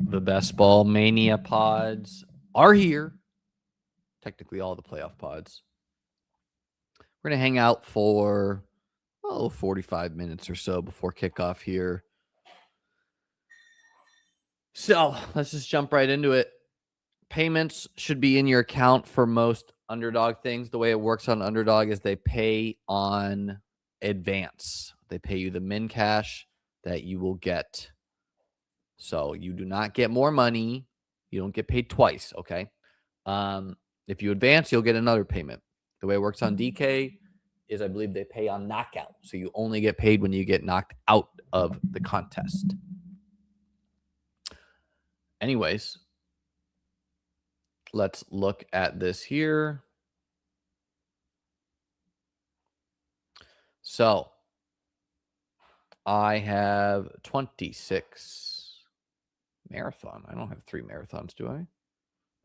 The Best Ball Mania pods are here. Technically, all the playoff pods. We're going to hang out for 45 minutes or so before kickoff here. So let's just jump right into it. Payments should be in your account for most Underdog things. The way it works on Underdog is they pay on advance. They pay you the min cash that you will get. So you do not get more money. You don't get paid twice, okay? If you advance, you'll get another payment. The way it works on DK is I believe they pay on knockout. So you only get paid when you get knocked out of the contest. Anyways, let's look at this here. So I have 26 marathon. I don't have 3 marathons, do I?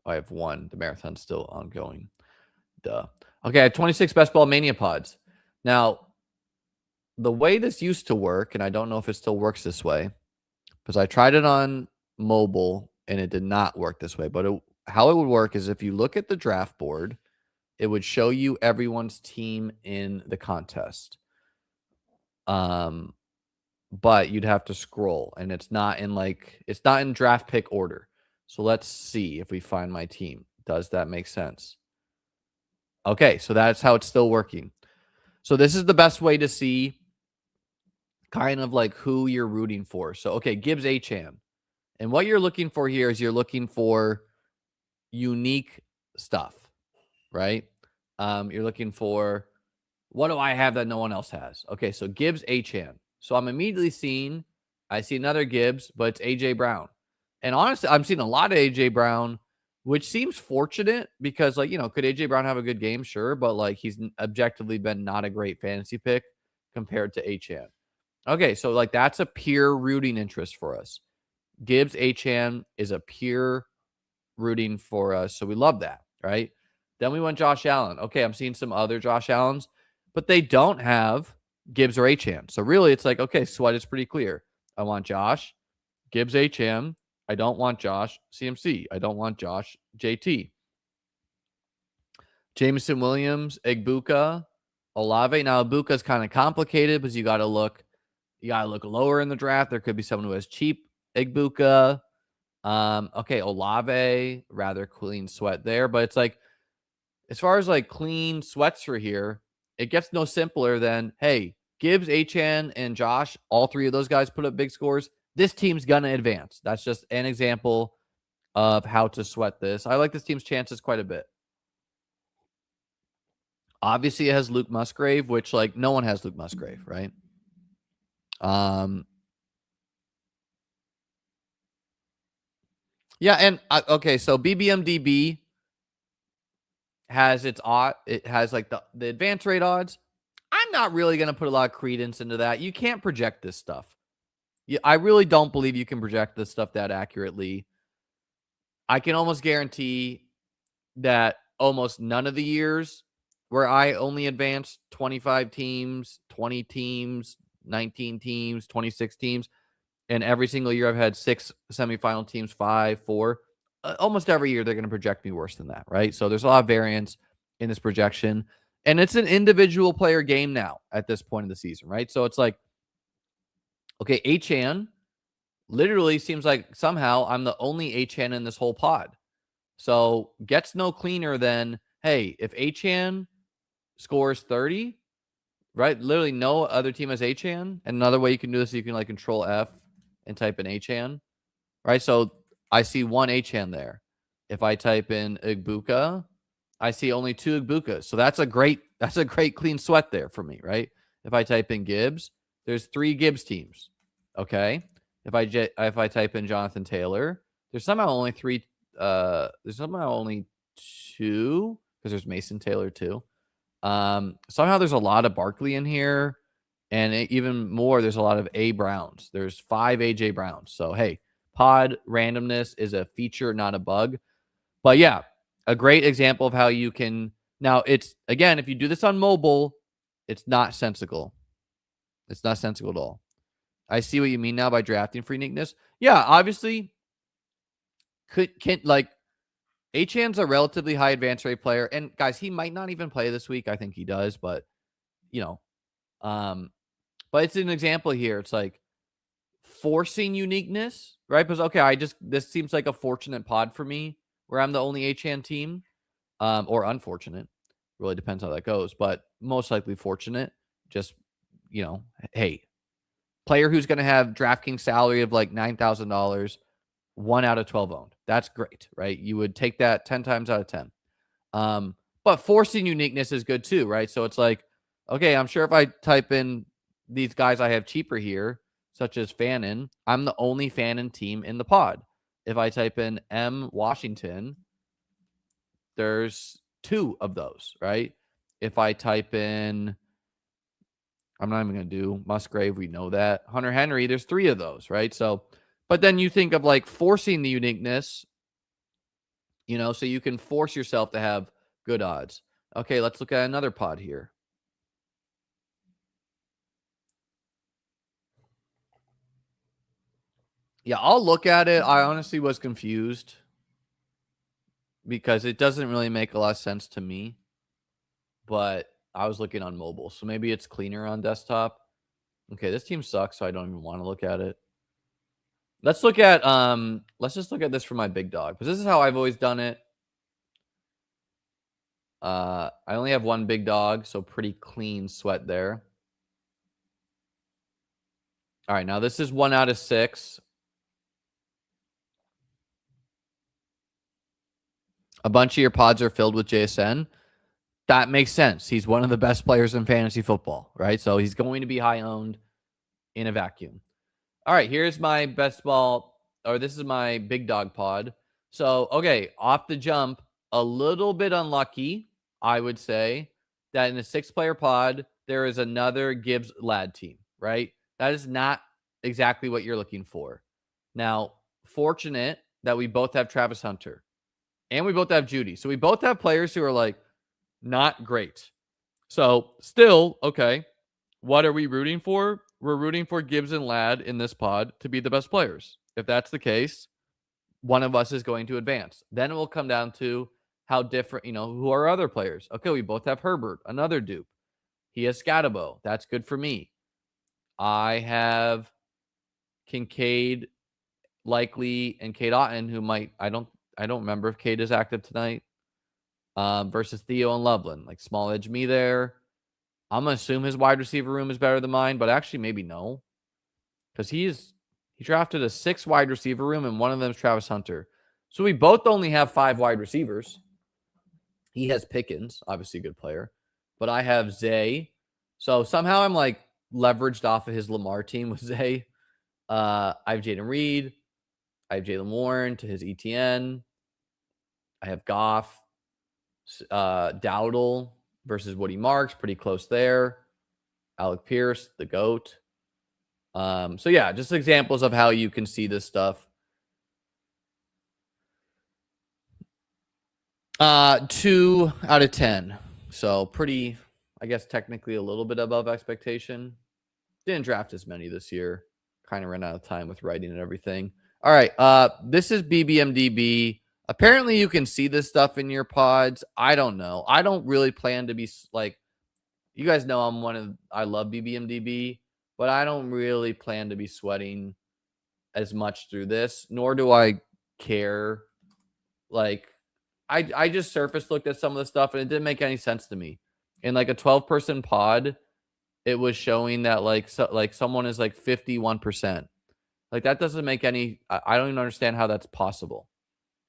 I have 1. The marathon's still ongoing. Duh. Okay, I have 26 Best Ball Mania pods. Now, the way this used to work, and I don't know if it still works this way, because I tried it on mobile and it did not work this way. But how it would work is if you look at the draft board, it would show you everyone's team in the contest. But you'd have to scroll, and it's not in draft pick order. So let's see if we find my team. Does that make sense? Okay, so that's how it's still working. So this is the best way to see kind of like who you're rooting for. So, okay, Gibbs Achan. And what you're looking for here is you're looking for unique stuff, right? You're looking for, what do I have that no one else has? Okay, so Gibbs Achan. So I'm immediately seeing, I see another Gibbs, but it's A.J. Brown. And honestly, I'm seeing a lot of A.J. Brown, which seems fortunate because, like, could A.J. Brown have a good game? Sure, but, like, he's objectively been not a great fantasy pick compared to Achan. Okay, so, like, that's a pure rooting interest for us. Gibbs Achan is a pure rooting for us, so we love that, right? Then we went Josh Allen. Okay, I'm seeing some other Josh Allens, but they don't have Gibbs or Achan. So really, it's like, okay, Sweat is pretty clear. I want Josh, Gibbs Achan. I don't want Josh, CMC. I don't want Josh, JT. Jameson Williams, Egbuka, Olave. Now, Egbuka is kind of complicated because you got to look lower in the draft. There could be someone who has cheap Egbuka. Okay, Olave, rather clean sweat there. But it's like, as far as like clean sweats for here, it gets no simpler than, hey, Gibbs, Achan, and Josh, all 3 of those guys put up big scores. This team's going to advance. That's just an example of how to sweat this. I like this team's chances quite a bit. Obviously, it has Luke Musgrave, which, like, no one has Luke Musgrave, right? Yeah, and okay, so BBMDB has its odd. It has like the advance rate odds. I'm not really going to put a lot of credence into that. You can't project this stuff. I really don't believe you can project this stuff that accurately. I can almost guarantee that almost none of the years where I only advanced 25 teams, 20 teams, 19 teams, 26 teams, and every single year I've had 6 semifinal teams, 5, 4. Almost every year they're going to project me worse than that, right? So there's a lot of variance in this projection. And it's an individual player game now at this point of the season, right? So it's like, okay, Achan literally seems like somehow I'm the only Achan in this whole pod. So gets no cleaner than, hey, if Achan scores 30, right? Literally no other team has Achan. And another way you can do this, you can like control F and type in Achan, right? So I see 1 Achan there. If I type in Egbuka, I see only 2 Egbukas. So that's a great clean sweat there for me, right? If I type in Gibbs, there's 3 Gibbs teams. Okay. If I type in Jonathan Taylor, there's somehow only 3. There's somehow only 2 because there's Mason Taylor too. Somehow there's a lot of Barkley in here, and even more, there's a lot of A Browns. There's 5 AJ Browns. So hey, pod randomness is a feature, not a bug. But yeah, a great example of how you can. Now, it's, again, if you do this on mobile, it's not sensical. It's not sensical at all. I see what you mean now by drafting for uniqueness. Yeah, obviously, can like Achan's a relatively high advance rate player, and guys, he might not even play this week. I think he does, but you know, but it's an example here. It's like forcing uniqueness, right? Because okay, this seems like a fortunate pod for me where I'm the only Achan team, or unfortunate. Really depends how that goes, but most likely fortunate. Just hey, player who's going to have DraftKings salary of like $9,000, 1 out of 12 owned. That's great, right? You would take that 10 times out of 10. But forcing uniqueness is good too, right? So it's like, okay, I'm sure if I type in these guys I have cheaper here, such as Fannin, I'm the only Fannin team in the pod. If I type in M Washington, there's 2 of those, right? If I type in, I'm not even going to do Musgrave, we know that. Hunter Henry, there's 3 of those, right? So, but then you think of like forcing the uniqueness, so you can force yourself to have good odds. Okay, let's look at another pod here. Yeah, I'll look at it. I honestly was confused because it doesn't really make a lot of sense to me. But I was looking on mobile, so maybe it's cleaner on desktop. Okay, this team sucks, so I don't even want to look at it. Let's just look at this for my big dog, because this is how I've always done it. I only have 1 big dog, so pretty clean sweat there. All right, now this is 1 out of 6. A bunch of your pods are filled with JSN. That makes sense. He's one of the best players in fantasy football, right? So he's going to be high owned in a vacuum. All right, here's my best ball, or this is my big dog pod. So, okay, off the jump, a little bit unlucky, I would say, that in a 6-player pod, there is another Gibbs Ladd team, right? That is not exactly what you're looking for. Now, fortunate that we both have Travis Hunter and we both have Judy. So we both have players who are like not great. So still, okay, what are we rooting for? We're rooting for Gibbs and Ladd in this pod to be the best players. If that's the case, one of us is going to advance. Then it will come down to how different, who are other players. Okay, we both have Herbert, another dupe. He has Scatabo. That's good for me. I have Kincaid, likely, and Cade Otton, who might, I don't remember if Cade is active tonight, versus Theo and Loveland. Like small edge me there. I'm going to assume his wide receiver room is better than mine, but actually maybe no. Because he drafted a 6 wide receiver room, and one of them is Travis Hunter. So we both only have 5 wide receivers. He has Pickens, obviously a good player. But I have Zay. So somehow I'm like leveraged off of his Lamar team with Zay. I have Jaden Reed. I have Jalen Warren to his ETN. I have Goff. Dowdle versus Woody Marks, pretty close there. Alec Pierce, the GOAT. So yeah, just examples of how you can see this stuff. 2 out of 10. So pretty, I guess technically a little bit above expectation. Didn't draft as many this year. Kind of ran out of time with writing and everything. All right. This is BBMDB. Apparently you can see this stuff in your pods. I don't know. I don't really plan to be like, you guys know I love BBMDB, but I don't really plan to be sweating as much through this, nor do I care. Like, I just surface looked at some of the stuff and it didn't make any sense to me. In like a 12-person pod, it was showing that like someone is like 51%. Like that doesn't make any, I don't even understand how that's possible.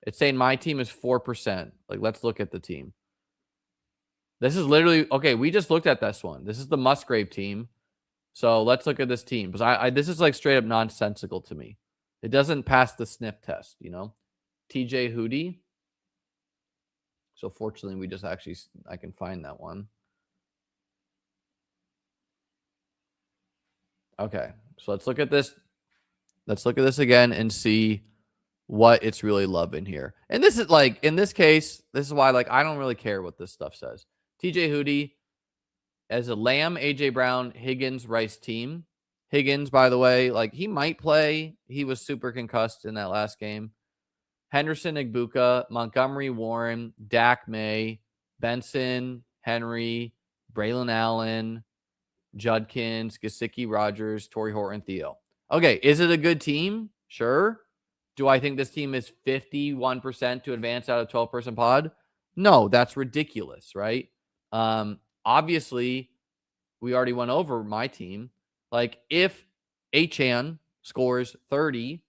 It's saying my team is 4%. Like, let's look at the team. This is literally, okay, we just looked at this one. This is the Musgrave team. So let's look at this team. Because this is like straight up nonsensical to me. It doesn't pass the sniff test, TJ Hootie. So fortunately, I can find that one. Okay, so let's look at this. Let's look at this again and see what it's really loving here. And this is like, in this case, this is why like I don't really care what this stuff says. TJ Hootie as a Lamb, AJ Brown, Higgins, Rice team. Higgins, by the way, like he might play. He was super concussed in that last game. Henderson, Igbuka, Montgomery, Warren, Dak, May, Benson, Henry, Braylon Allen, Judkins, Gesicki, Rogers, Torrey Horton, Theo. Okay, is it a good team? Sure. Do I think this team is 51% to advance out of 12-person pod? No, that's ridiculous, right? Obviously, we already went over my team. Like, if Achane scores 30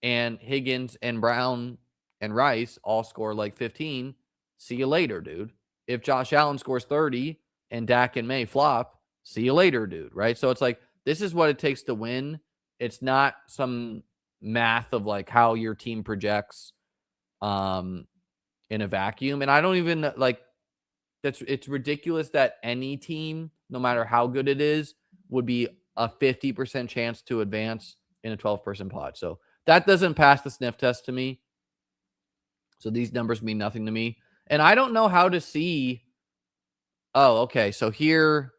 and Higgins and Brown and Rice all score like 15, see you later, dude. If Josh Allen scores 30 and Dak and May flop, see you later, dude, right? So it's like, this is what it takes to win. It's not some math of like how your team projects in a vacuum. And I don't even like it's ridiculous that any team, no matter how good it is, would be a 50% chance to advance in a 12-person pod. So that doesn't pass the sniff test to me. So these numbers mean nothing to me. And I don't know how to see. Oh, okay. So here,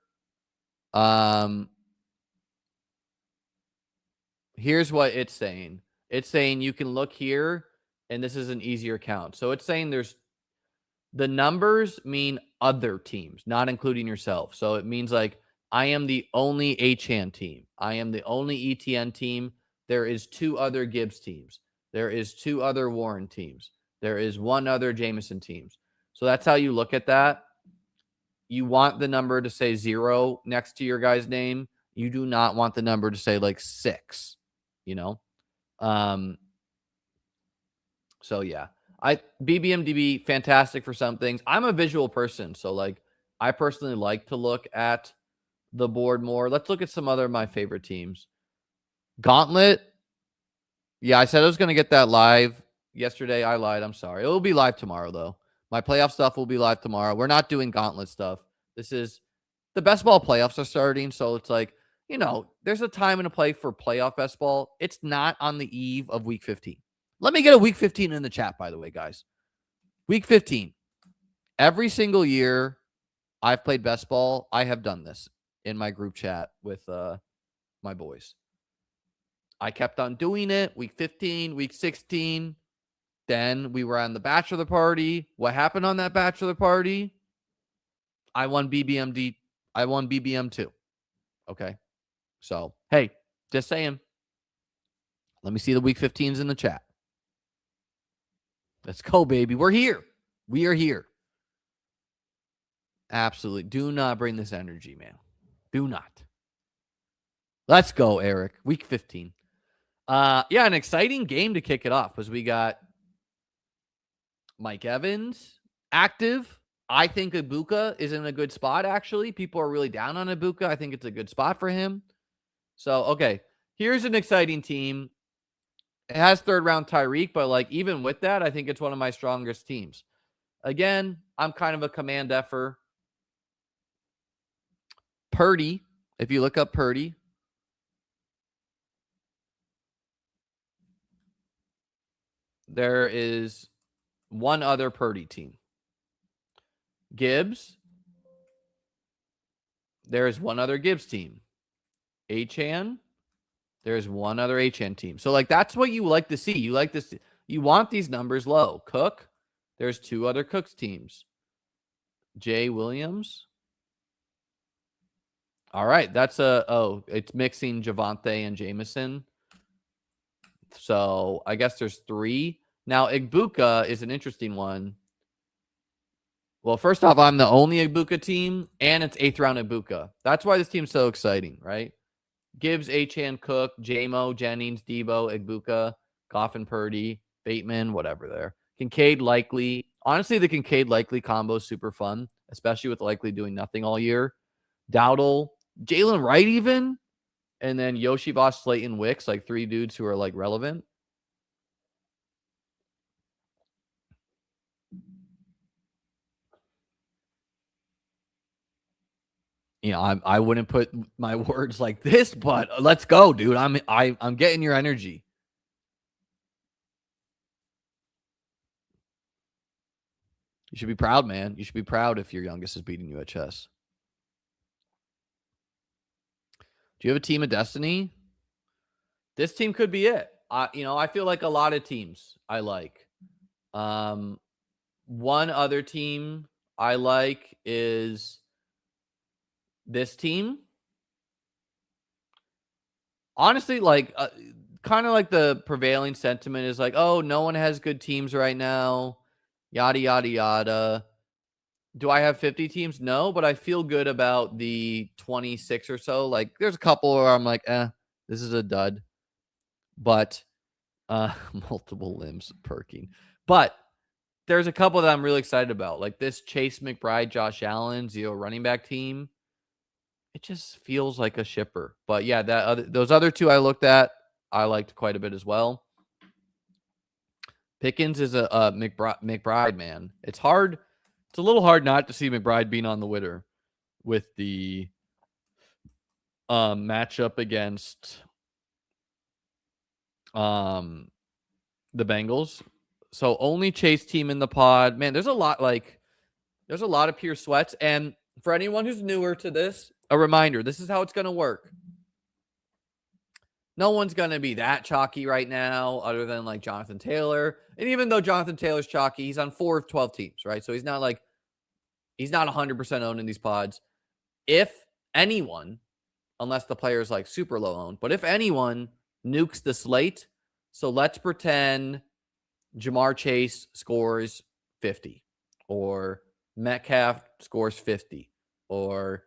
here's what it's saying. It's saying you can look here, and this is an easier count. So it's saying the numbers mean other teams, not including yourself. So it means like I am the only Achane team. I am the only ETN team. There is 2 other Gibbs teams. There is 2 other Warren teams. There is 1 other Jameson teams. So that's how you look at that. You want the number to say 0 next to your guy's name. You do not want the number to say like 6, you know? So yeah. BBMDB, fantastic for some things. I'm a visual person, so like I personally like to look at the board more. Let's look at some other of my favorite teams. Gauntlet. Yeah, I said I was going to get that live yesterday. I lied. I'm sorry. It will be live tomorrow, though. My playoff stuff will be live tomorrow. We're not doing Gauntlet stuff. This is the best ball playoffs are starting, so it's like, you know, there's a time and a place for playoff best ball. It's not on the eve of week 15. Let me get a week 15 in the chat, by the way, guys. Week 15. Every single year I've played best ball, I have done this in my group chat with my boys. I kept on doing it. Week 15, week 16. Then we were on the bachelor party. What happened on that bachelor party? I won BBMD. I won BBM too. Okay. So, hey, just saying. Let me see the week 15s in the chat. Let's go, baby. We're here. We are here. Absolutely. Do not bring this energy, man. Do not. Let's go, Eric. Week 15. Yeah, an exciting game to kick it off because we got Mike Evans active. I think Igbuka is in a good spot, actually. People are really down on Igbuka. I think it's a good spot for him. So, okay. Here's an exciting team. It has 3rd round Tyreek, but like even with that, I think it's one of my strongest teams. Again, I'm kind of a command effort. Purdy, if you look up Purdy, there is one other Purdy team. Gibbs, there is one other Gibbs team. Achane, there's one other Achane team. So like that's what you like to see. You like this. You want these numbers low. Cook, there's 2 other Cooks teams. Jay Williams. All right, that's it's mixing Javonte and Jameson. So I guess there's 3. Now, Igbuka is an interesting one. Well, first off, I'm the only Igbuka team, and it's 8th round Igbuka. That's why this team's so exciting, right? Gibbs, Achane, Cook, Jamo, Jennings, Debo, Igbuka, Goff Purdy, Bateman, whatever there. Kincaid, Likely. Honestly, the Kincaid, Likely combo is super fun, especially with Likely doing nothing all year. Dowdle, Jalen Wright even, and then Yoshi Voss, Slayton, Wicks, like 3 dudes who are like relevant. You know, I wouldn't put my words like this, but let's go, dude. I'm getting your energy. You should be proud, man. You should be proud if your youngest is beating you at chess. Do you have a team of destiny? This team could be it. You know, I feel like a lot of teams I like. One other team I like is this team. Honestly, like, kind of like the prevailing sentiment is like, oh, no one has good teams right now, yada, yada, yada. Do I have 50 teams? No, but I feel good about the 26 or so. Like, there's a couple where I'm like, this is a dud. But multiple limbs perking. But there's a couple that I'm really excited about. Like this Chase McBride, Josh Allen, Zio running back team. It just feels like a shipper. But yeah, those other two I looked at, I liked quite a bit as well. Pickens is a McBride, man. It's hard. It's a little hard not to see McBride being on the winner with the matchup against the Bengals. So only Chase team in the pod. Man, there's a lot of pure sweats. And for anyone who's newer to this, a reminder, this is how it's going to work. No one's going to be that chalky right now other than like Jonathan Taylor. And even though Jonathan Taylor's chalky, he's on 4 of 12 teams, right? So he's not 100% owned in these pods. If anyone, unless the player is like super low owned, but if anyone nukes the slate, so let's pretend Jamar Chase scores 50 or Metcalf scores 50 or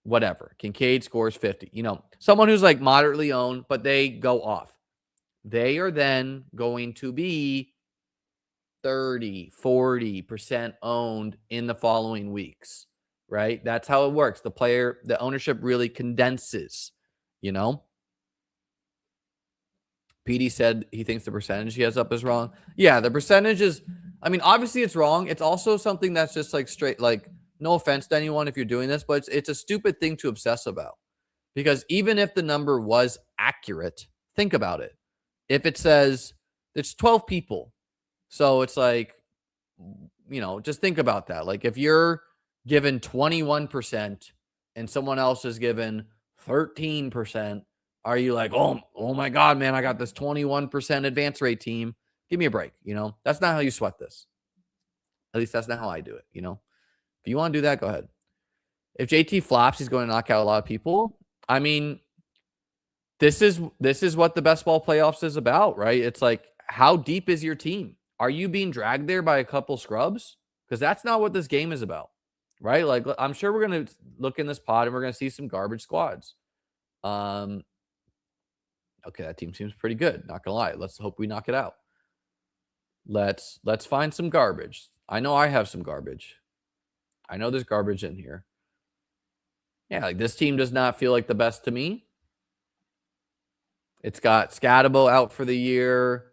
whatever. Kincaid scores 50. Someone who's like moderately owned, but they go off. They are then going to be 30, 40% owned in the following weeks, right? That's how it works. The ownership really condenses, PD said he thinks the percentage he has up is wrong. Yeah, the percentage is, obviously it's wrong. It's also something that's just like straight, like, no offense to anyone if you're doing this, but it's a stupid thing to obsess about. Because even if the number was accurate, think about it. If it says it's 12 people, so it's like, just think about that. Like if you're given 21% and someone else is given 13%, are you like, oh my God, man, I got this 21% advance rate team. Give me a break. That's not how you sweat this. At least that's not how I do it. If you want to do that, go ahead. If JT flops, he's going to knock out a lot of people. This is what the best ball playoffs is about, right? It's like, how deep is your team? Are you being dragged there by a couple scrubs? Because that's not what this game is about, right? Like, I'm sure we're going to look in this pod and we're going to see some garbage squads. Okay, that team seems pretty good. Not gonna lie. Let's hope we knock it out. Let's find some garbage. I know I have some garbage. I know there's garbage in here. Yeah, like this team does not feel like the best to me. It's got Scatabo out for the year.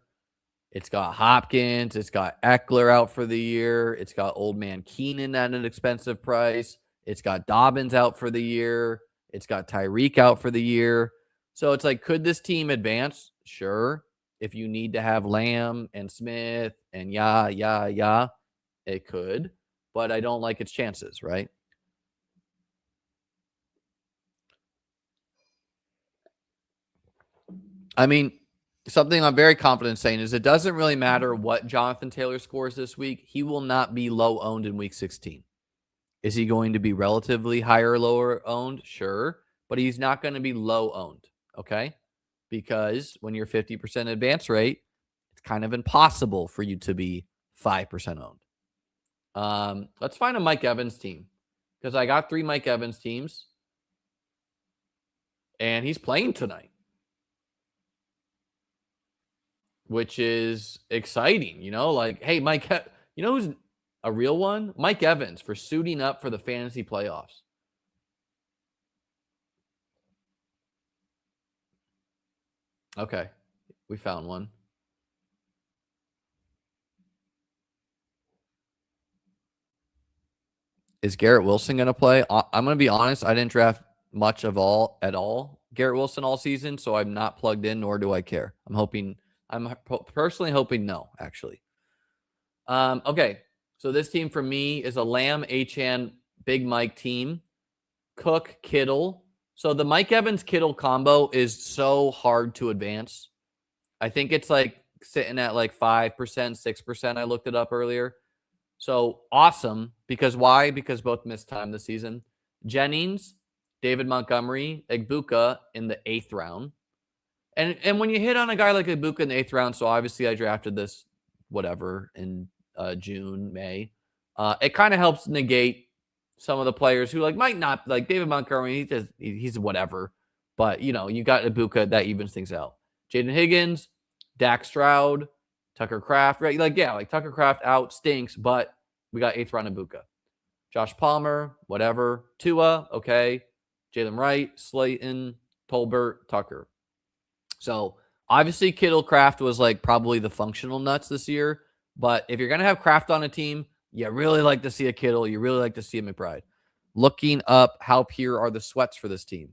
It's got Hopkins. It's got Eckler out for the year. It's got old man Keenan at an expensive price. It's got Dobbins out for the year. It's got Tyreek out for the year. So it's like, could this team advance? Sure. If you need to have Lamb and Smith and it could. But I don't like its chances, right? Something I'm very confident saying is it doesn't really matter what Jonathan Taylor scores this week. He will not be low owned in week 16. Is he going to be relatively higher or lower owned? Sure. But he's not going to be low owned. Okay. Because when you're 50% advance rate, it's kind of impossible for you to be 5% owned. Let's find a Mike Evans team because I got 3 Mike Evans teams and he's playing tonight, which is exciting, like, hey, Mike, who's a real one? Mike Evans for suiting up for the fantasy playoffs. Okay, we found one. Is Garrett Wilson going to play? I'm going to be honest. I didn't draft much at all Garrett Wilson all season, so I'm not plugged in, nor do I care. I'm personally hoping no, actually. Okay, so this team for me is a Lamb, Achane, Big Mike team. Cook, Kittle. So the Mike Evans Kittle combo is so hard to advance. I think it's like sitting at like 5%, 6%. I looked it up earlier. So awesome. Because why? Because both missed time this season. Jennings, David Montgomery, Egbuka in the 8th round. And when you hit on a guy like Egbuka in the 8th round, so obviously I drafted this whatever in June, May. It kind of helps negate some of the players who like might not like David Montgomery. He's whatever, but you know you got Egbuka that evens things out. Jaden Higgins, Dak Stroud, Tucker Kraft, right? Like Tucker Kraft out stinks, but we got 8th round Egbuka. Josh Palmer, whatever. Tua, okay. Jalen Wright, Slayton, Tolbert, Tucker. So obviously Kittle Kraft was like probably the functional nuts this year. But if you're going to have Kraft on a team, you really like to see a Kittle. You really like to see a McBride. Looking up how pure are the sweats for this team.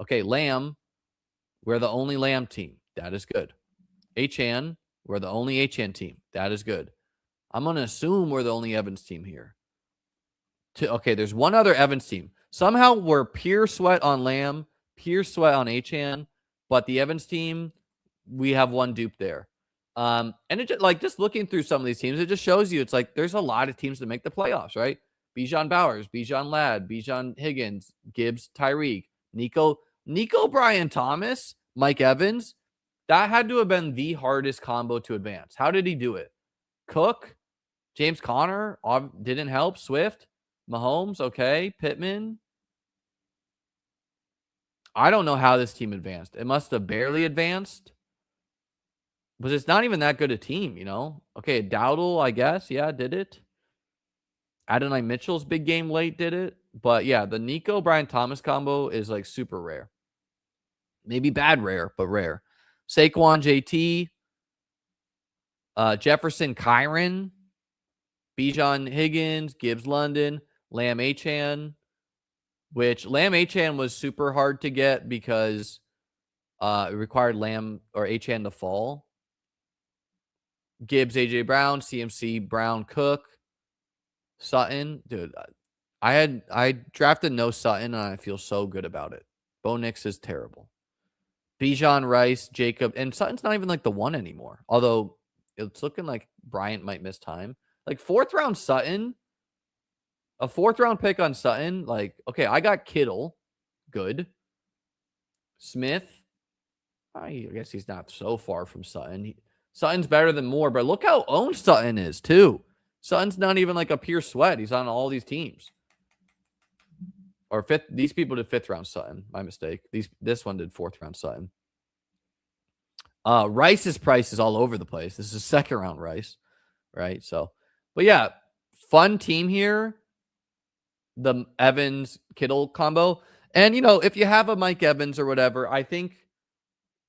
Okay, Lamb, we're the only Lamb team. That is good. Achan, we're the only Achan team. That is good. I'm going to assume we're the only Evans team here. Okay, there's one other Evans team. Somehow we're pure sweat on Lamb, pure sweat on Achan. But the Evans team, we have one dupe there. And it just, like just looking through some of these teams, it just shows you it's like there's a lot of teams that make the playoffs, right? Bijan Bowers, Bijan Ladd, Bijan Higgins, Gibbs, Tyreek, Nico Brian Thomas, Mike Evans. That had to have been the hardest combo to advance. How did he do it? Cook, James Conner didn't help. Swift, Mahomes, okay. Pittman. I don't know how this team advanced. It must have barely advanced. But it's not even that good a team, you know? Okay, Dowdle, I guess. Yeah, did it. Adonai Mitchell's big game late did it. But yeah, the Nico Brian Thomas combo is like super rare. Maybe bad rare, but rare. Saquon JT, Jefferson Kyron, Bijan Higgins, Gibbs London, Lamb Achan, which Lamb Achan was super hard to get because it required Lamb or Achan to fall. Gibbs, AJ Brown, CMC, Brown, Cook, Sutton. Dude, I drafted no Sutton and I feel so good about it. Bo Nix is terrible. Bijan Rice, Jacob, and Sutton's not even like the one anymore. Although it's looking like Bryant might miss time. Like 4th round Sutton, a 4th round pick on Sutton. Like, okay, I got Kittle. Good. Smith. I guess he's not so far from Sutton. Sutton's better than Moore, but look how owned Sutton is, too. Sutton's not even like a pure sweat. He's on all these teams. Or fifth. These people did 5th round Sutton. My mistake. This one did 4th round Sutton. Rice's price is all over the place. This is 2nd round Rice, right? So, but yeah, fun team here. The Evans Kittle combo, and you know, if you have a Mike Evans or whatever, I think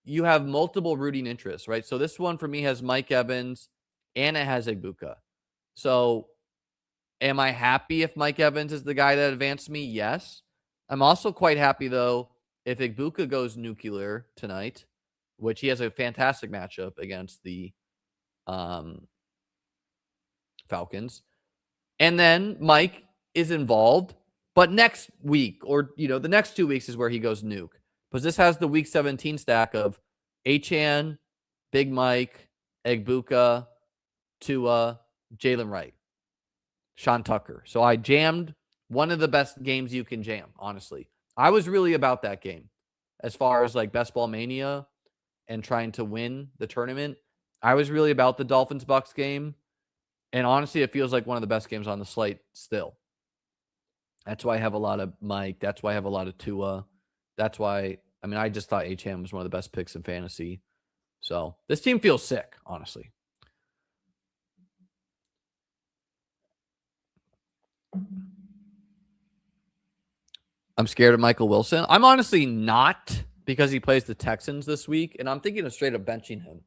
you have multiple rooting interests, right? So this one for me has Mike Evans and it has Egbuka. So am I happy if Mike Evans is the guy that advanced me? Yes. I'm also quite happy, though, if Egbuka goes nuclear tonight, which he has a fantastic matchup against the Falcons. And then Mike is involved, but next week or, you know, the next 2 weeks is where he goes nuke. Because this has the week 17 stack of Achan, Big Mike, Egbuka, Tua, Jalen Wright, Sean Tucker. So I jammed one of the best games you can jam, honestly. I was really about that game as far as like Best Ball Mania and trying to win the tournament. I was really about the Dolphins-Bucks game. And honestly, it feels like one of the best games on the slate still. That's why I have a lot of Mike. That's why I have a lot of Tua. That's why, I mean, I just thought Achan was one of the best picks in fantasy. So this team feels sick, honestly. I'm scared of Michael Wilson. I'm honestly not, because he plays the Texans this week, and I'm thinking of straight up benching him.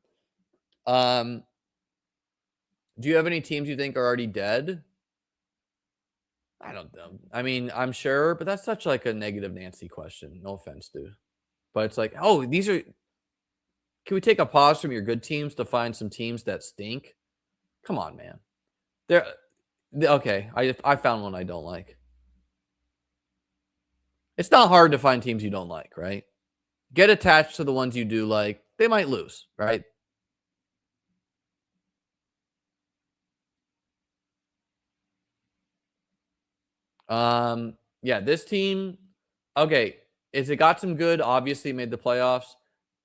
Do you have any teams you think are already dead? I don't know. I mean, I'm sure, but that's such like a negative Nancy question. No offense, dude. But it's like, oh, these are. Can we take a pause from your good teams to find some teams that stink? Come on, man. They're okay. I found one I don't like. It's not hard to find teams you don't like, right? Get attached to the ones you do like. They might lose, right? Yeah, this team, okay, is it got some good, obviously made the playoffs.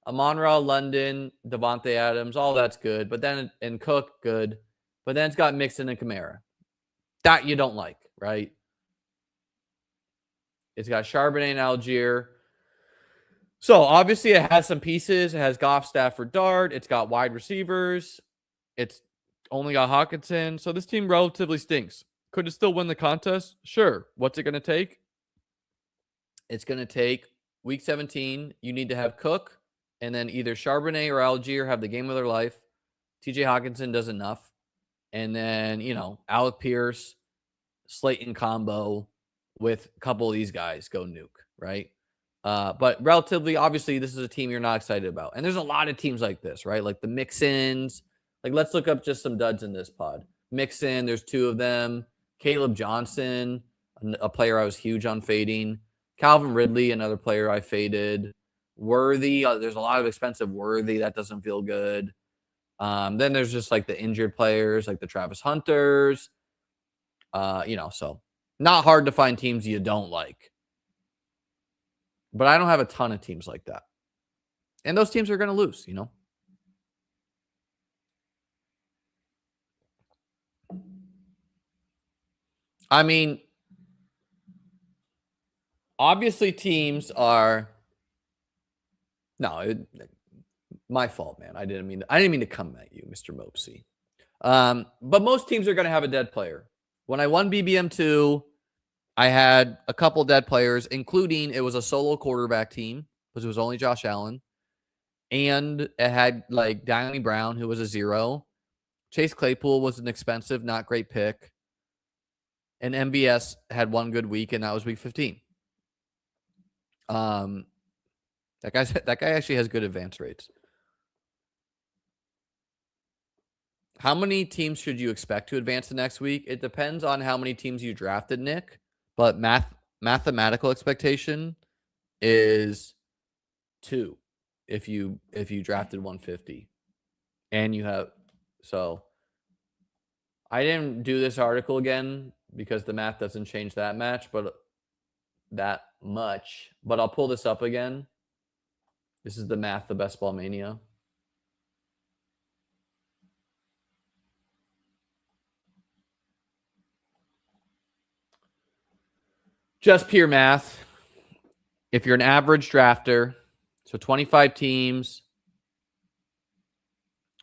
Amon-Ra, London, Devontae Adams, all that's good. But then, and Cook, good. But then it's got Mixon and Kamara. That you don't like, right? It's got Charbonnet and Algier. So obviously it has some pieces. It has Goff, Stafford, Dart. It's got wide receivers. It's only got Hawkinson. So this team relatively stinks. Could it still win the contest? Sure. What's it going to take? It's going to take week 17. You need to have Cook, and then either Charbonnet or Algier have the game of their life. TJ Hawkinson does enough. And then, Alec Pierce, Slayton combo with a couple of these guys go nuke, right? But relatively, obviously, this is a team you're not excited about. And there's a lot of teams like this, right? Like the Mixins. Like, let's look up just some duds in this pod. Mixin, there's 2 of them. Caleb Johnson, a player I was huge on fading. Calvin Ridley, another player I faded. Worthy, there's a lot of expensive Worthy. That doesn't feel good. Then there's just like the injured players, like the Travis Hunters. So not hard to find teams you don't like. But I don't have a ton of teams like that. And those teams are going to lose, I mean, obviously teams are my fault, man. I didn't mean to come at you, Mr. Mopsy. But most teams are going to have a dead player. When I won BBM2, I had a couple dead players, including it was a solo quarterback team because it was only Josh Allen. And it had like Danny Brown, who was a 0. Chase Claypool was an expensive, not great pick. And MVS had one good week, and that was week 15. That guy actually has good advance rates. How many teams should you expect to advance the next week? It depends on how many teams you drafted, Nick. But mathematical expectation is 2 if you drafted 150. And you have I didn't do this article again because the math doesn't change that much, but I'll pull this up again. This is the math of Best Ball Mania. Just pure math. If you're an average drafter, so 25 teams,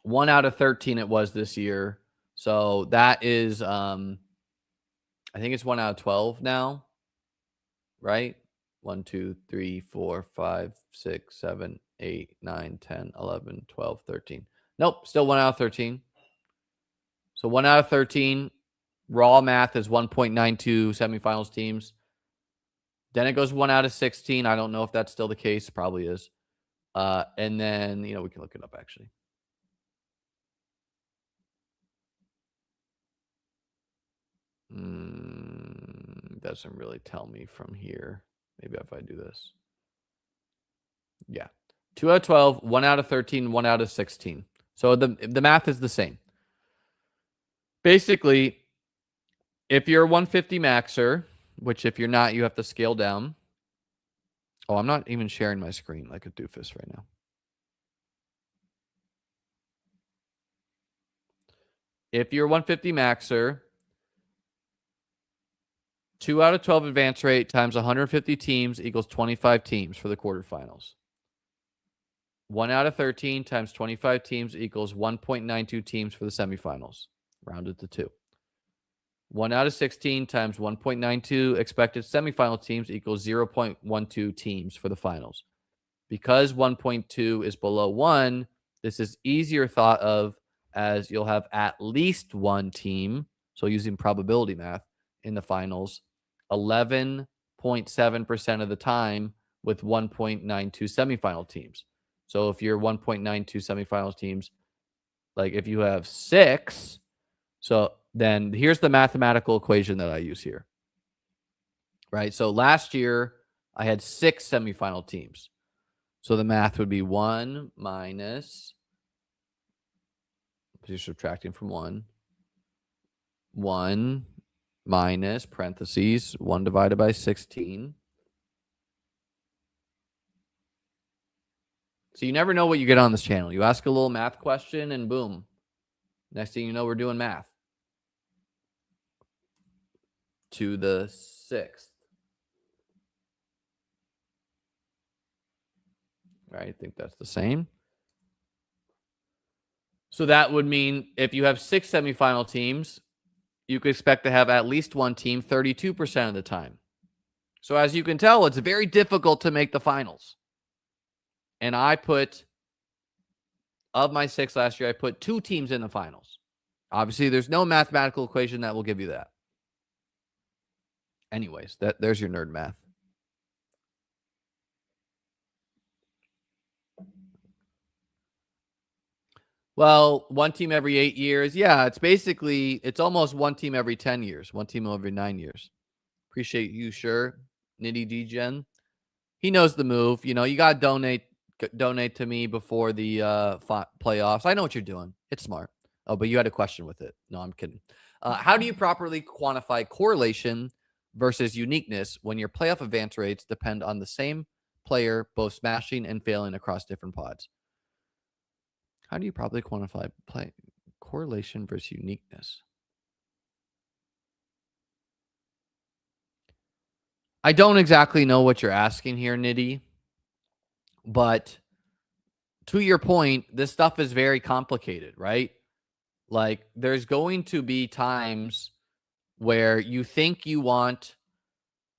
1 out of 13 it was this year. So that is, I think it's 1 out of 12 now, right? 1, 2, 3, 4, 5, 6, 7, 8, 9, 10, 11, 12, 13. Nope, still 1 out of 13. So 1 out of 13. Raw math is 1.92 semifinals teams. Then it goes 1 out of 16. I don't know if that's still the case. Probably is. And then, we can look it up actually. Doesn't really tell me from here. Maybe if I do this. Yeah. 2 out of 12, 1 out of 13, 1 out of 16. So the math is the same. Basically, if you're a 150 maxer, which if you're not, you have to scale down. Oh, I'm not even sharing my screen like a doofus right now. If you're a 150 maxer, 2 out of 12 advance rate times 150 teams equals 25 teams for the quarterfinals. 1 out of 13 times 25 teams equals 1.92 teams for the semifinals, rounded to 2. 1 out of 16 times 1.92 expected semifinal teams equals 0.12 teams for the finals. Because 1.2 is below 1, this is easier thought of as you'll have at least one team, so using probability math, in the finals 11.7% of the time with 1.92 semifinal teams. So if you're 1.92 semifinals teams, like if you have 6, so then here's the mathematical equation that I use here. Right? So last year I had 6 semifinal teams. So the math would be 1 minus, you're subtracting from 1, 1 minus parentheses 1 divided by 16. So you never know what you get on this channel. You ask a little math question and boom. Next thing you know, we're doing math. To the 6th. Right? I think that's the same. So that would mean if you have 6 semifinal teams, you could expect to have at least one team 32% of the time. So as you can tell, it's very difficult to make the finals. And I put, of my 6 last year, I put 2 teams in the finals. Obviously, there's no mathematical equation that will give you that. Anyways, there's your nerd math. Well, one team every 8 years. Yeah, it's almost one team every 10 years, one team every 9 years. Appreciate you, sure. Nitty D-Gen. He knows the move. You know, you got to donate to me before the playoffs. I know what you're doing. It's smart. Oh, but you had a question with it. No, I'm kidding. How do you properly quantify correlation versus uniqueness when your playoff advance rates depend on the same player both smashing and failing across different pods? How do you properly quantify correlation versus uniqueness? I don't exactly know what you're asking here, Nitty, but to your point, this stuff is very complicated, right? Like, there's going to be times where you think you want.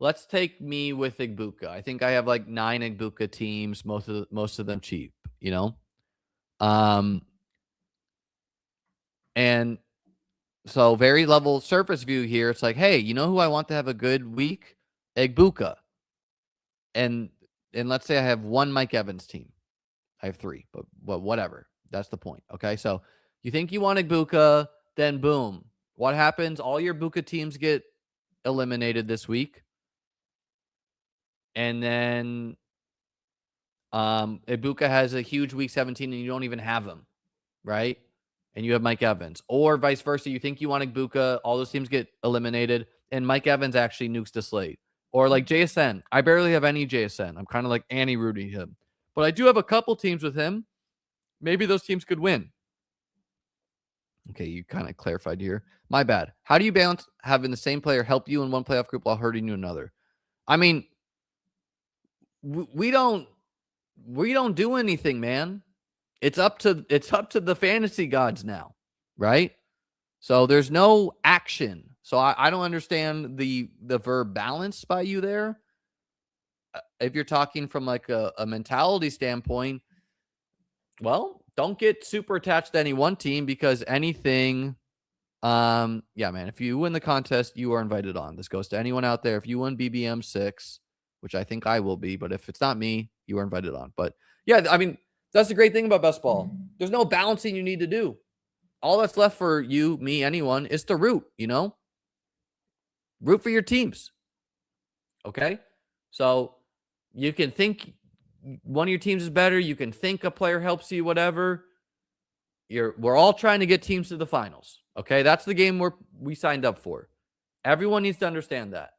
Let's take me with Igbokwe. I think I have like 9 Igbokwe teams, most of them cheap, you know? And so very level surface view here. It's like, hey, you know who I want to have a good week? Igbokwe. And let's say I have 1 Mike Evans team. I have 3, but whatever. That's the point. Okay. So you think you want Igbokwe, then boom. What happens? All your Igbokwe teams get eliminated this week. And then Igbokwe has a huge week 17 and you don't even have him, right? And you have Mike Evans. Or vice versa. You think you want Igbokwe, all those teams get eliminated, and Mike Evans actually nukes the slate. Or like JSN. I barely have any JSN. I'm kind of like anti-rooting him. But I do have a couple teams with him. Maybe those teams could win. Okay, you kind of clarified here. My bad. How do you balance having the same player help you in one playoff group while hurting you in another? I mean, we don't do anything, man. It's up to the fantasy gods now, right? So there's no action. So I don't understand the verb balance by you there. If you're talking from like a mentality standpoint, well, don't get super attached to any one team because anything. Yeah, man. If you win the contest, you are invited on. This goes to anyone out there. If you win BBM 6, which I think I will be, but if it's not me, you are invited on. But yeah, I mean, that's the great thing about best ball. There's no balancing you need to do. All that's left for you, me, anyone is to root, you know? Root for your teams. Okay? So you can think one of your teams is better. You can think a player helps you, whatever. We're all trying to get teams to the finals. Okay? That's the game we signed up for. Everyone needs to understand that.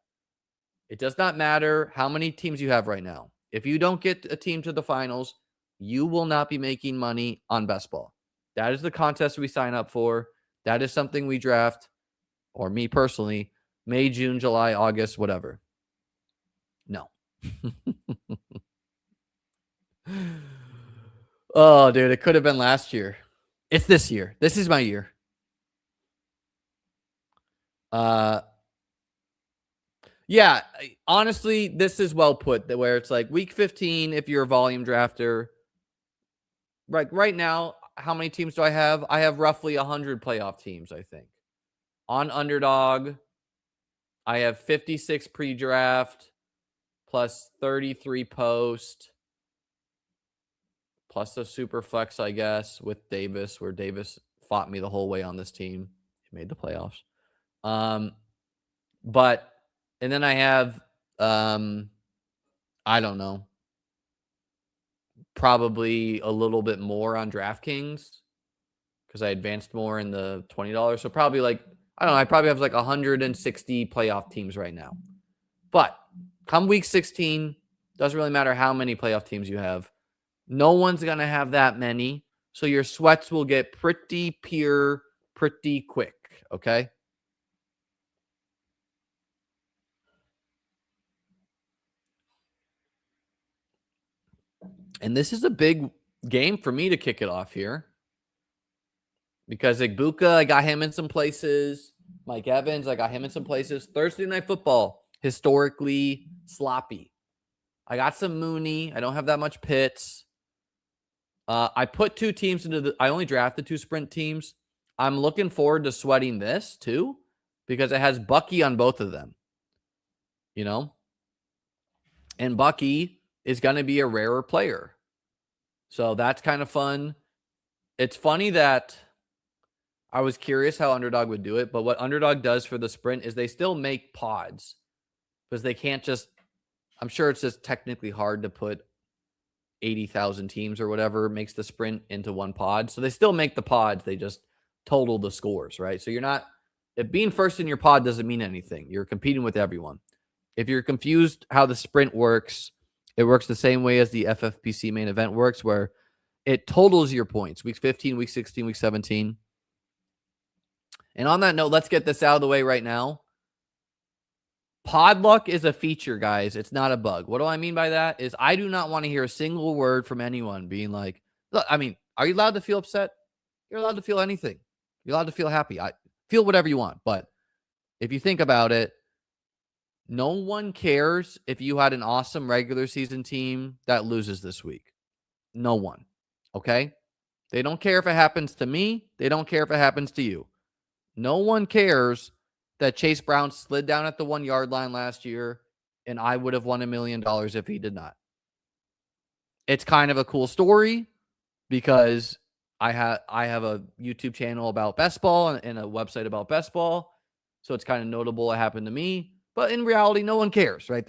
It does not matter how many teams you have right now. If you don't get a team to the finals, you will not be making money on best ball. That is the contest we sign up for. That is something we draft, or me personally, May, June, July, August, whatever. No. Oh, dude, it could have been last year. It's this year. This is my year. Yeah, honestly, this is well put, where it's like week 15, if you're a volume drafter. Right now, how many teams do I have? I have roughly 100 playoff teams, I think. On Underdog, I have 56 pre-draft plus 33 post plus a super flex, I guess, with Davis, where Davis fought me the whole way on this team. He made the playoffs. And then I have, I don't know, probably a little bit more on DraftKings because I advanced more in the $20. So probably like, I don't know. I probably have like 160 playoff teams right now. But come week 16, doesn't really matter how many playoff teams you have. No one's going to have that many. So your sweats will get pretty pure pretty quick. Okay. And this is a big game for me to kick it off here. Because Igbuka, I got him in some places. Mike Evans, I got him in some places. Thursday Night Football, historically sloppy. I got some Mooney. I don't have that much Pitts. I put two teams into I only drafted two sprint teams. I'm looking forward to sweating this too, because it has Bucky on both of them. You know? And Bucky is going to be a rarer player. So that's kind of fun. It's funny that I was curious how Underdog would do it, but what Underdog does for the sprint is they still make pods because they can't just, I'm sure it's just technically hard to put 80,000 teams or whatever makes the sprint into one pod. So they still make the pods. They just total the scores, right? So you're not, if being first in your pod doesn't mean anything. You're competing with everyone. If you're confused how the sprint works, it works the same way as the FFPC main event works, where it totals your points. Week 15, week 16, week 17. And on that note, let's get this out of the way right now. Pod luck is a feature, guys. It's not a bug. What do I mean by that? Is I do not want to hear a single word from anyone being like, look, I mean, are you allowed to feel upset? You're allowed to feel anything. You're allowed to feel happy. I feel whatever you want. But if you think about it, no one cares if you had an awesome regular season team that loses this week. No one. Okay? They don't care if it happens to me. They don't care if it happens to you. No one cares that Chase Brown slid down at the 1 yard line last year and I would have won $1 million if he did not. It's kind of a cool story because I have a YouTube channel about best ball and a website about best ball. So it's kind of notable it happened to me. But in reality, no one cares, right?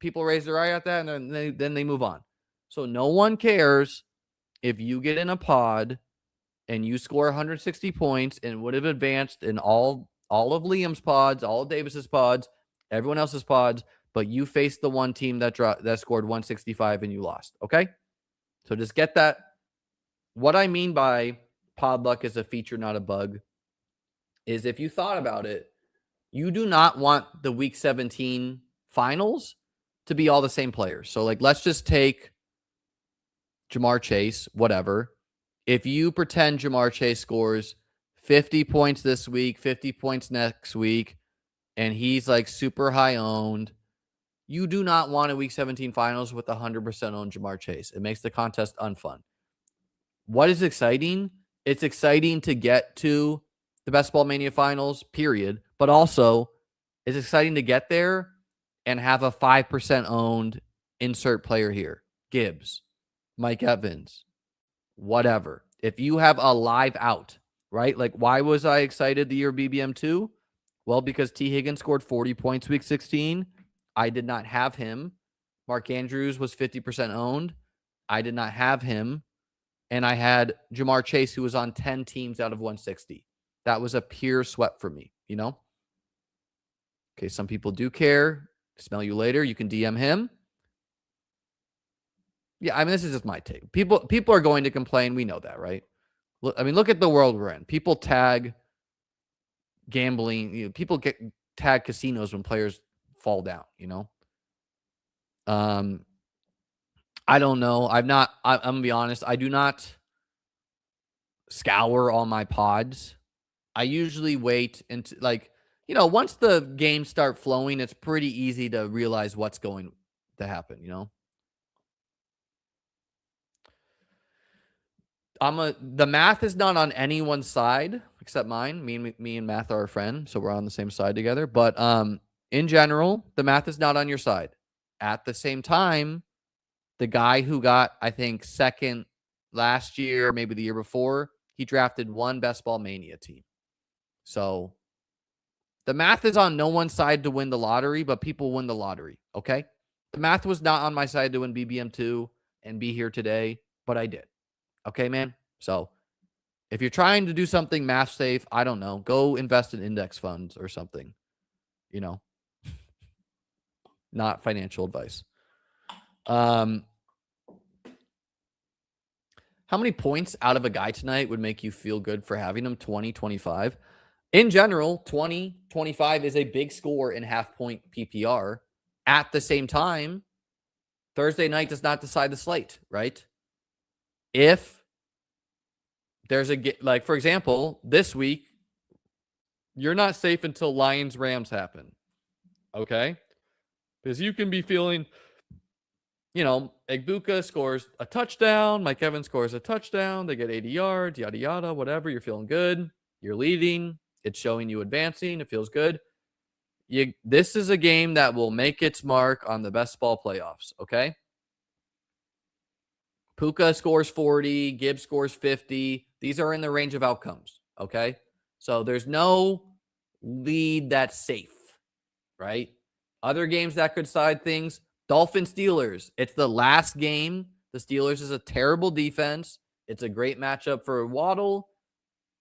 People raise their eye at that and then they move on. So no one cares if you get in a pod and you score 160 points and would have advanced in all of Liam's pods, all of Davis's pods, everyone else's pods, but you faced the one team that scored 165 and you lost. Okay? So just get that. What I mean by pod luck is a feature, not a bug, is if you thought about it, you do not want the week 17 finals to be all the same players. So like, let's just take Jamar Chase, whatever. If you pretend Jamar Chase scores 50 points this week, 50 points next week, and he's like super high owned, you do not want a week 17 finals with 100% owned Jamar Chase. It makes the contest unfun. What is exciting? It's exciting to get to the Best Ball Mania finals, period. But also, it's exciting to get there and have a 5% owned insert player here. Gibbs, Mike Evans, whatever. If you have a live out, right? Like, why was I excited the year BBM2? Well, because T. Higgins scored 40 points week 16. I did not have him. Mark Andrews was 50% owned. I did not have him. And I had Jamar Chase, who was on 10 teams out of 160. That was a pure sweat for me, you know? Okay, some people do care. Smell you later. You can DM him. Yeah, I mean, this is just my take. People are going to complain. We know that, right? Look, I mean, look at the world we're in. People tag gambling. You know, people tag casinos when players fall down, you know? I don't know. I'm going to be honest. I do not scour all my pods. I usually wait until, like, you know, once the games start flowing, it's pretty easy to realize what's going to happen, you know? The math is not on anyone's side except mine. Me and math are a friend, so we're on the same side together. But in general, the math is not on your side. At the same time, the guy who got, I think, second last year, maybe the year before, he drafted one Best Ball Mania team. So the math is on no one's side to win the lottery, but people win the lottery, okay? The math was not on my side to win BBM2 and be here today, but I did. Okay, man? So If you're trying to do something math safe, I don't know, go invest in index funds or something, you know, not financial advice. How many points out of a guy tonight would make you feel good for having him? 20, 25? In general, 20, 25 is a big score in half-point PPR. At the same time, Thursday night does not decide the slate, right? If there's like, for example, this week, you're not safe until Lions-Rams happen, okay? Because you can be feeling, Egbuka scores a touchdown, Mike Evans scores a touchdown, they get 80 yards, yada, yada, whatever. You're feeling good. You're leading. It's showing you advancing. It feels good. This is a game that will make its mark on the best ball playoffs, okay? Puka scores 40, Gibbs scores 50. These are in the range of outcomes, okay? So there's no lead that's safe, right? Other games that could side things, Dolphins Steelers. It's the last game. The Steelers is a terrible defense. It's a great matchup for Waddle.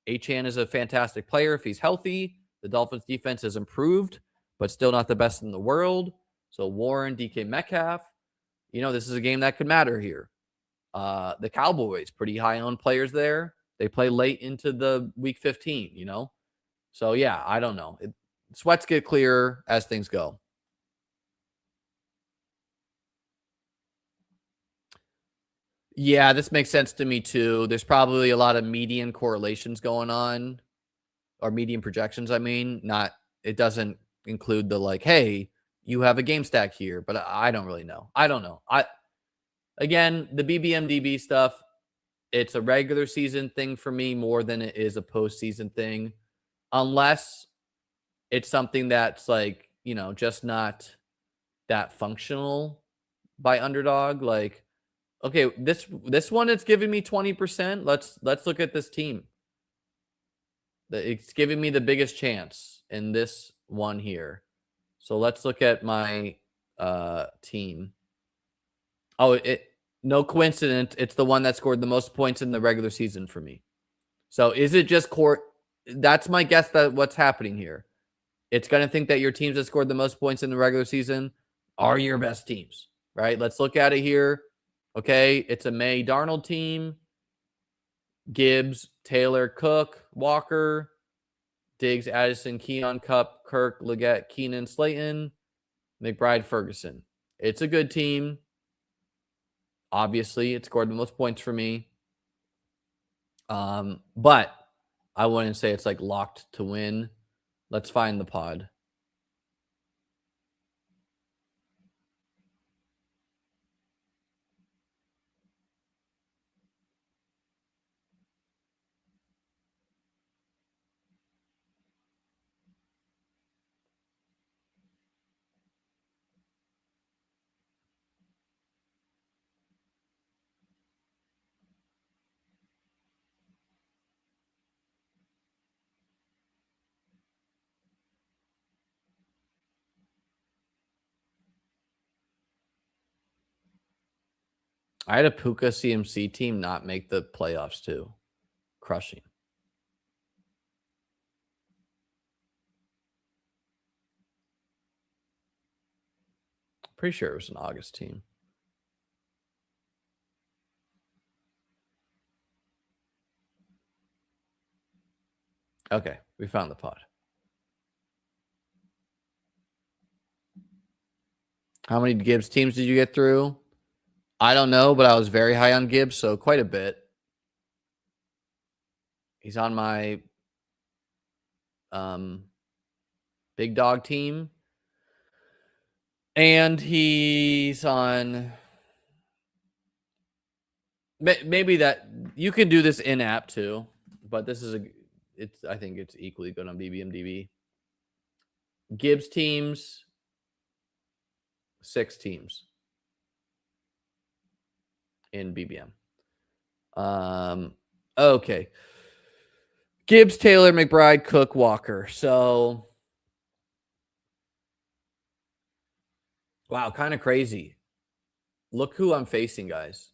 Achane is a fantastic player if he's healthy. The Dolphins defense has improved, but still not the best in the world. So Warren, DK Metcalf, this is a game that could matter here. The Cowboys, pretty high on players there. They play late into the week 15, So, yeah, I don't know. Sweats get clearer as things go. Yeah, this makes sense to me too. There's probably a lot of median correlations going on, or median projections, I mean. It doesn't include the like, hey, you have a game stack here, but I don't really know. I don't know. Again, the BBMDB stuff, it's a regular season thing for me more than it is a postseason thing. Unless it's something that's like, just not that functional by Underdog. Like, okay, this one, it's giving me 20%. Let's look at this team. It's giving me the biggest chance in this one here. So let's look at my team. Oh, no coincidence. It's the one that scored the most points in the regular season for me. So is it just court? That's my guess that what's happening here. It's going to think that your teams that scored the most points in the regular season are your best teams, right? Let's look at it here. Okay, it's a May Darnold team. Gibbs, Taylor, Cook, Walker, Diggs, Addison, Keon, Cup, Kirk, Leggett, Keenan, Slayton, McBride, Ferguson. It's a good team. Obviously, it scored the most points for me. But I wouldn't say it's like locked to win. Let's find the pod. I had a Puka CMC team not make the playoffs too. Crushing. Pretty sure it was an August team. Okay, we found the pod. How many Gibbs teams did you get through? I don't know, but I was very high on Gibbs, so quite a bit. He's on my big dog team. And he's on, maybe that you can do this in app too, but this is I think it's equally good on BBMDB. Gibbs teams, 6 teams in BBM. Okay. Gibbs, Taylor, McBride, Cook, Walker. So, wow, kind of crazy. Look who I'm facing, guys.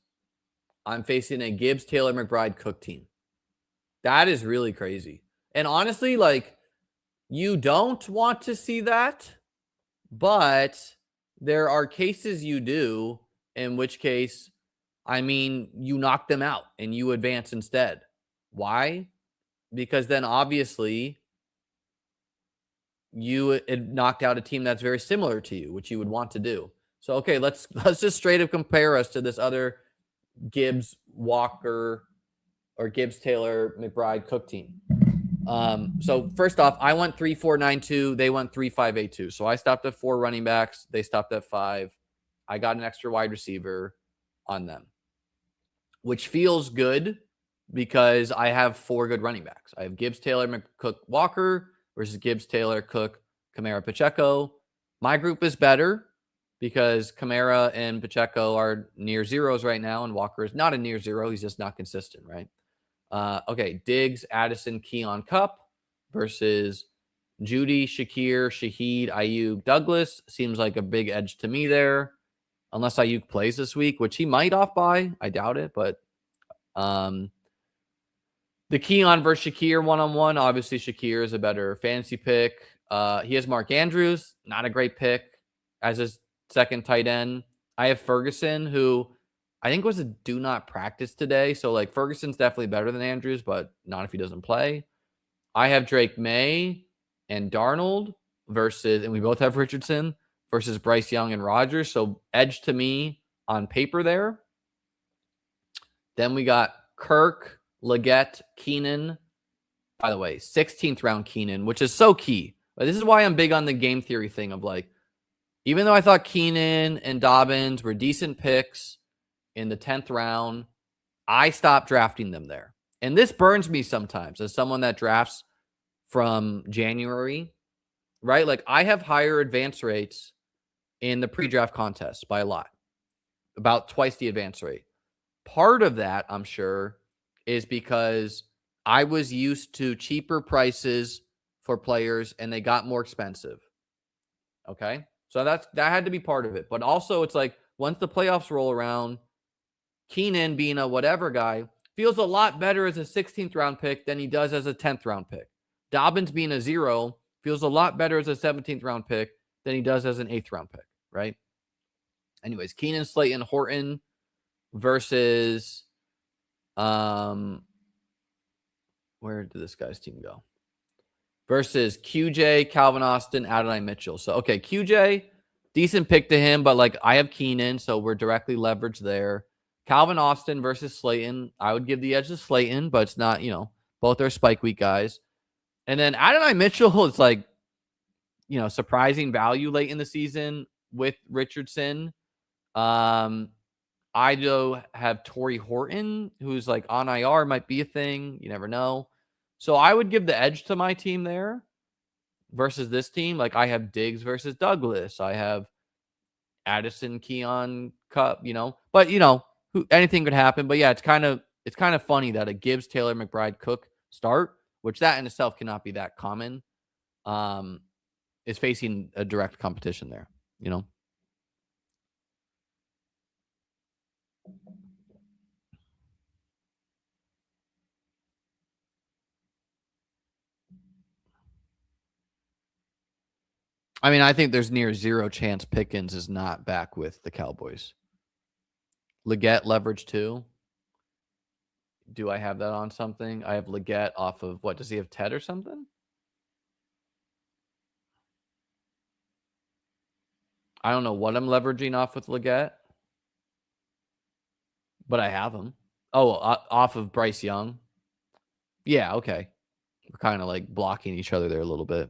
I'm facing a Gibbs, Taylor, McBride, Cook team. That is really crazy. And honestly, like, you don't want to see that, but there are cases you do, in which case, I mean, you knock them out and you advance instead. Why? Because then obviously you knocked out a team that's very similar to you, which you would want to do. So okay, let's just straight up compare us to this other Gibbs Walker or Gibbs Taylor McBride Cook team. So first off, I went 3-4-9-2. They went 3-5-8-2. So I stopped at 4 running backs. They stopped at 5. I got an extra wide receiver on them, which feels good because I have 4 good running backs. I have Gibbs, Taylor, McCook, Walker versus Gibbs, Taylor, Cook, Kamara, Pacheco. My group is better because Kamara and Pacheco are near zeros right now, and Walker is not a near zero. He's just not consistent, right? Okay, Diggs, Addison, Keon, Cup versus Judy, Shakir, Shaheed, Ayuk, Douglas. Seems like a big edge to me there. Unless Ayuk plays this week, which he might off by. I doubt it, but the Keon versus Shakir one-on-one. Obviously, Shakir is a better fantasy pick. He has Mark Andrews, not a great pick as his second tight end. I have Ferguson, who I think was a do not practice today. So, like, Ferguson's definitely better than Andrews, but not if he doesn't play. I have Drake May and Darnold versus, and we both have Richardson versus Bryce Young and Rodgers. So, edge to me on paper there. Then we got Kirk, Leggett, Keenan. By the way, 16th round Keenan, which is so key. But this is why I'm big on the game theory thing of, like, even though I thought Keenan and Dobbins were decent picks in the 10th round, I stopped drafting them there. And this burns me sometimes as someone that drafts from January, right? Like, I have higher advance rates in the pre-draft contest by a lot, about twice the advance rate. Part of that, I'm sure, is because I was used to cheaper prices for players and they got more expensive. Okay? So that had to be part of it. But also, it's like, once the playoffs roll around, Keenan, being a whatever guy, feels a lot better as a 16th round pick than he does as a 10th round pick. Dobbins, being a 0, feels a lot better as a 17th round pick than he does as an 8th round pick, right? Anyways, Keenan, Slayton, Horton versus where did this guy's team go? Versus QJ, Calvin Austin, Adonai Mitchell. So, okay, QJ, decent pick to him, but, like, I have Keenan, so we're directly leveraged there. Calvin Austin versus Slayton. I would give the edge to Slayton, but it's not, both are spike week guys. And then Adonai Mitchell is, like, surprising value late in the season with Richardson. I do have Torrey Horton, who's, like, on IR, might be a thing. You never know. So I would give the edge to my team there versus this team. Like, I have Diggs versus Douglas. I have Addison, Keon, Cup, but anything could happen. But yeah, it's kind of funny that a Gibbs, Taylor, McBride, Cook start, which that in itself cannot be that common, is facing a direct competition there. I mean, I think there's near zero chance Pickens is not back with the Cowboys. Leggett leverage too. Do I have that on something? I have Leggett off of what? Does he have Ted or something? I don't know what I'm leveraging off with Leggett, but I have him. Oh, off of Bryce Young. Yeah, okay. We're kind of, like, blocking each other there a little bit.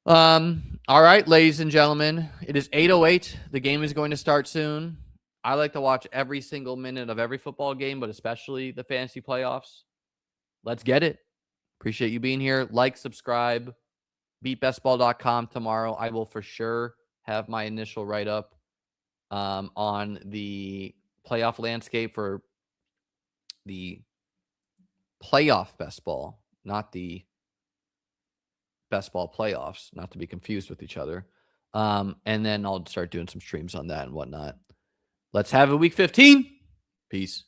All right, ladies and gentlemen, it is 8:08. The game is going to start soon. I like to watch every single minute of every football game, but especially the fantasy playoffs. Let's get it. Appreciate you being here. Like, subscribe, beatbestball.com tomorrow. I will for sure have my initial write-up on the playoff landscape for the playoff best ball, not the best ball playoffs, not to be confused with each other. And then I'll start doing some streams on that and whatnot. Let's have a week 15. Peace.